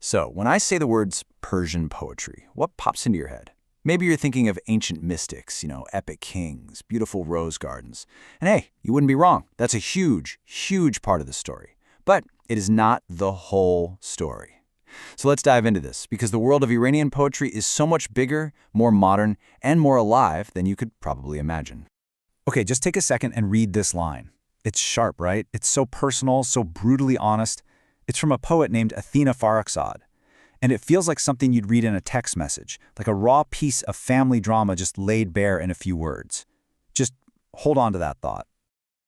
So, when I say the words Persian poetry, what pops into your head? Maybe you're thinking of ancient mystics, epic kings, beautiful rose gardens. And hey, you wouldn't be wrong. That's a huge, huge part of the story. But it is not the whole story. So let's dive into this, because the world of Iranian poetry is so much bigger, more modern, and more alive than you could probably imagine. Okay, just take a second and read this line. It's sharp, right? It's so personal, so brutally honest. It's from a poet named Athena Farrokhzad. And it feels like something you'd read in a text message, like a raw piece of family drama just laid bare in a few words. Just hold on to that thought.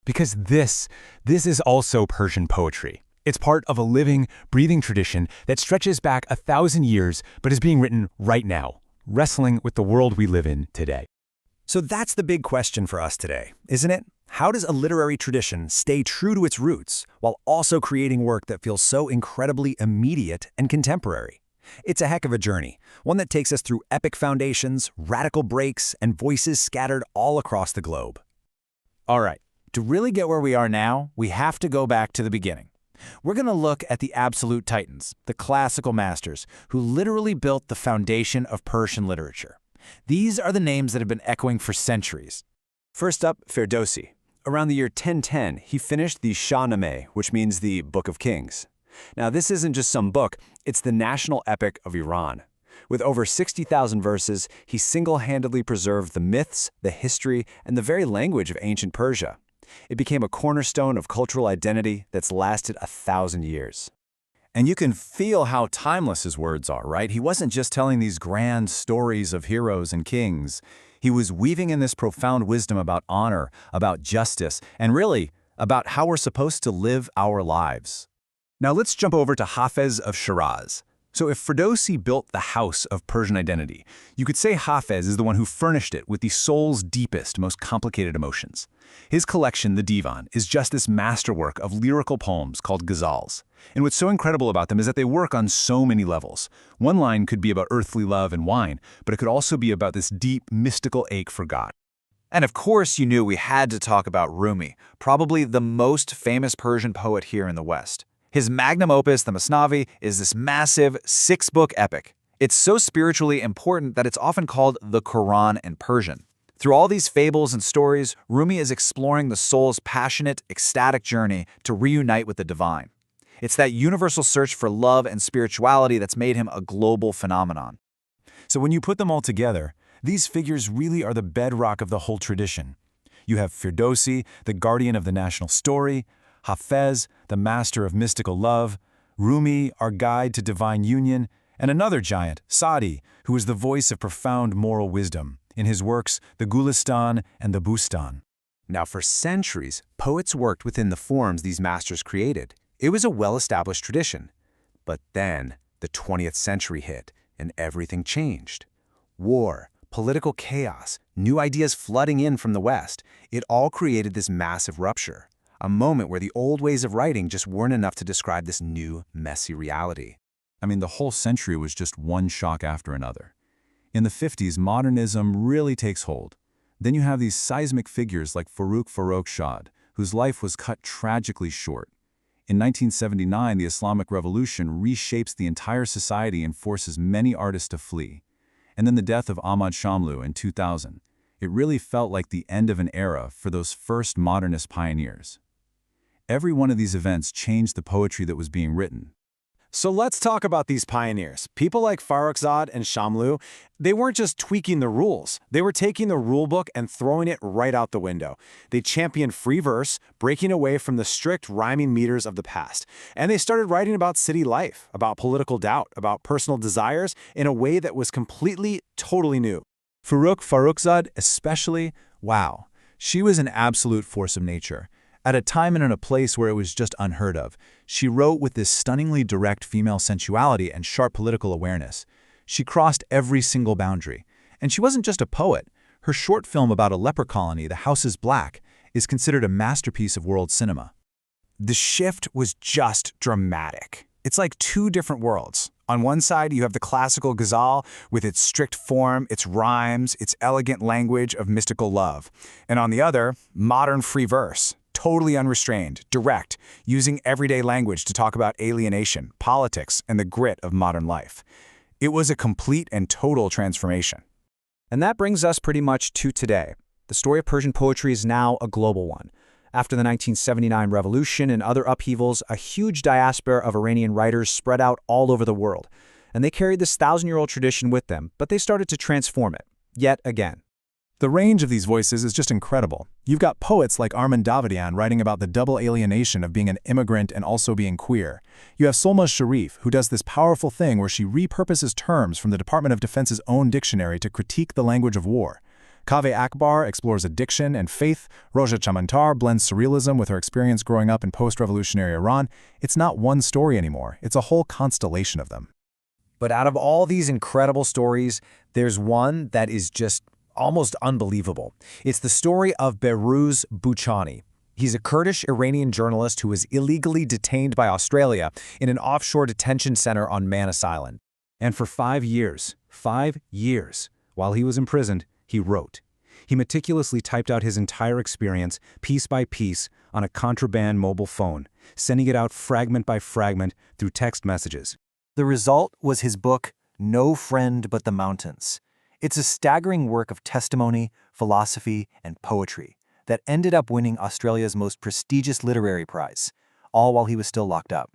Because this is also Persian poetry. It's part of a living, breathing tradition that stretches back 1,000 years but is being written right now, wrestling with the world we live in today. So that's the big question for us today, isn't it? How does a literary tradition stay true to its roots while also creating work that feels so incredibly immediate and contemporary? It's a heck of a journey, one that takes us through epic foundations, radical breaks, and voices scattered all across the globe. All right, to really get where we are now, we have to go back to the beginning. We're going to look at the absolute titans, the classical masters, who literally built the foundation of Persian literature. These are the names that have been echoing for centuries. First up, Ferdowsi. Around the year 1010, he finished the Shahnameh, which means the Book of Kings. Now, this isn't just some book, it's the national epic of Iran. With over 60,000 verses, he single-handedly preserved the myths, the history, and the very language of ancient Persia. It became a cornerstone of cultural identity that's lasted 1,000 years. And you can feel how timeless his words are, right? He wasn't just telling these grand stories of heroes and kings. He was weaving in this profound wisdom about honor, about justice, and really, about how we're supposed to live our lives. Now let's jump over to Hafez of Shiraz. So if Ferdowsi built the house of Persian identity, you could say Hafez is the one who furnished it with the soul's deepest, most complicated emotions. His collection, the Divan, is just this masterwork of lyrical poems called ghazals. And what's so incredible about them is that they work on so many levels. One line could be about earthly love and wine, but it could also be about this deep, mystical ache for God. And of course you knew we had to talk about Rumi, probably the most famous Persian poet here in the West. His magnum opus, the Masnavi, is this massive 6-book epic. It's so spiritually important that it's often called the Quran in Persian. Through all these fables and stories, Rumi is exploring the soul's passionate, ecstatic journey to reunite with the divine. It's that universal search for love and spirituality that's made him a global phenomenon. So when you put them all together, these figures really are the bedrock of the whole tradition. You have Ferdowsi, the guardian of the national story, Hafez, the master of mystical love, Rumi, our guide to divine union, and another giant, Saadi, who is the voice of profound moral wisdom in his works the Gulistan and the Bustan. Now, for centuries, poets worked within the forms these masters created. It was a well-established tradition. But then, the 20th century hit, and everything changed. War, political chaos, new ideas flooding in from the West, it all created this massive rupture. A moment where the old ways of writing just weren't enough to describe this new, messy reality. I mean, the whole century was just one shock after another. In the 50s, modernism really takes hold. Then you have these seismic figures like Farrokhzad, whose life was cut tragically short. In 1979, the Islamic Revolution reshapes the entire society and forces many artists to flee. And then the death of Ahmad Shamlou in 2000. It really felt like the end of an era for those first modernist pioneers. Every one of these events changed the poetry that was being written. So let's talk about these pioneers. People like Farrokhzad and Shamlou, they weren't just tweaking the rules. They were taking the rule book and throwing it right out the window. They championed free verse, breaking away from the strict rhyming meters of the past. And they started writing about city life, about political doubt, about personal desires in a way that was completely, totally new. Farrokhzad especially, wow, she was an absolute force of nature. At a time and in a place where it was just unheard of, she wrote with this stunningly direct female sensuality and sharp political awareness. She crossed every single boundary. And she wasn't just a poet. Her short film about a leper colony, The House is Black, is considered a masterpiece of world cinema. The shift was just dramatic. It's like two different worlds. On one side, you have the classical ghazal with its strict form, its rhymes, its elegant language of mystical love. And on the other, modern free verse. totally unrestrained, direct, using everyday language to talk about alienation, politics, and the grit of modern life. It was a complete and total transformation. And that brings us pretty much to today. The story of Persian poetry is now a global one. After the 1979 revolution and other upheavals, a huge diaspora of Iranian writers spread out all over the world. And they carried this thousand-year-old tradition with them, but they started to transform it, yet again. The range of these voices is just incredible. You've got poets like Armin Davedian writing about the double alienation of being an immigrant and also being queer. You have Solmaz Sharif, who does this powerful thing where she repurposes terms from the Department of Defense's own dictionary to critique the language of war. Kaveh Akbar explores addiction and faith. Roja Chamantar blends surrealism with her experience growing up in post-revolutionary Iran. It's not one story anymore. It's a whole constellation of them. But out of all these incredible stories, there's one that is just almost unbelievable. It's the story of Behruz Boochani. He's a Kurdish Iranian journalist who was illegally detained by Australia in an offshore detention center on Manus Island. And for 5 years, while he was imprisoned, he wrote. He meticulously typed out his entire experience, piece by piece, on a contraband mobile phone, sending it out fragment by fragment through text messages. The result was his book, No Friend But the Mountains. It's a staggering work of testimony, philosophy, and poetry that ended up winning Australia's most prestigious literary prize, all while he was still locked up.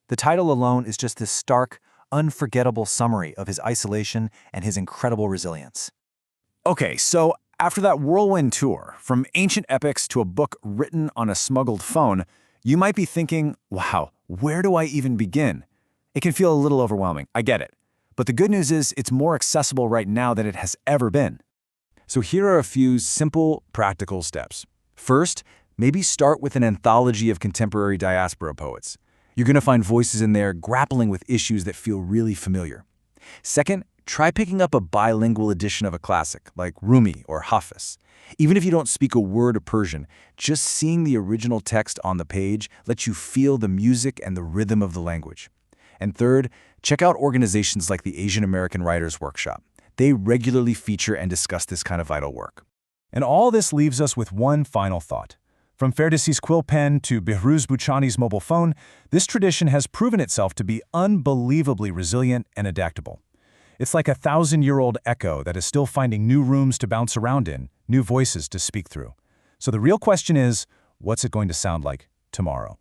The title alone is just this stark, unforgettable summary of his isolation and his incredible resilience. Okay, so after that whirlwind tour, from ancient epics to a book written on a smuggled phone, you might be thinking, wow, where do I even begin? It can feel a little overwhelming, I get it. But the good news is it's more accessible right now than it has ever been. So here are a few simple, practical steps. First, maybe start with an anthology of contemporary diaspora poets. You're going to find voices in there grappling with issues that feel really familiar. Second, try picking up a bilingual edition of a classic, like Rumi or Hafez. Even if you don't speak a word of Persian, just seeing the original text on the page lets you feel the music and the rhythm of the language. And third, check out organizations like the Asian American Writers Workshop. They regularly feature and discuss this kind of vital work. And all this leaves us with one final thought. From Ferdowsi's quill pen to Behruz Boochani's mobile phone, this tradition has proven itself to be unbelievably resilient and adaptable. It's like a 1,000-year-old echo that is still finding new rooms to bounce around in, new voices to speak through. So the real question is, what's it going to sound like tomorrow?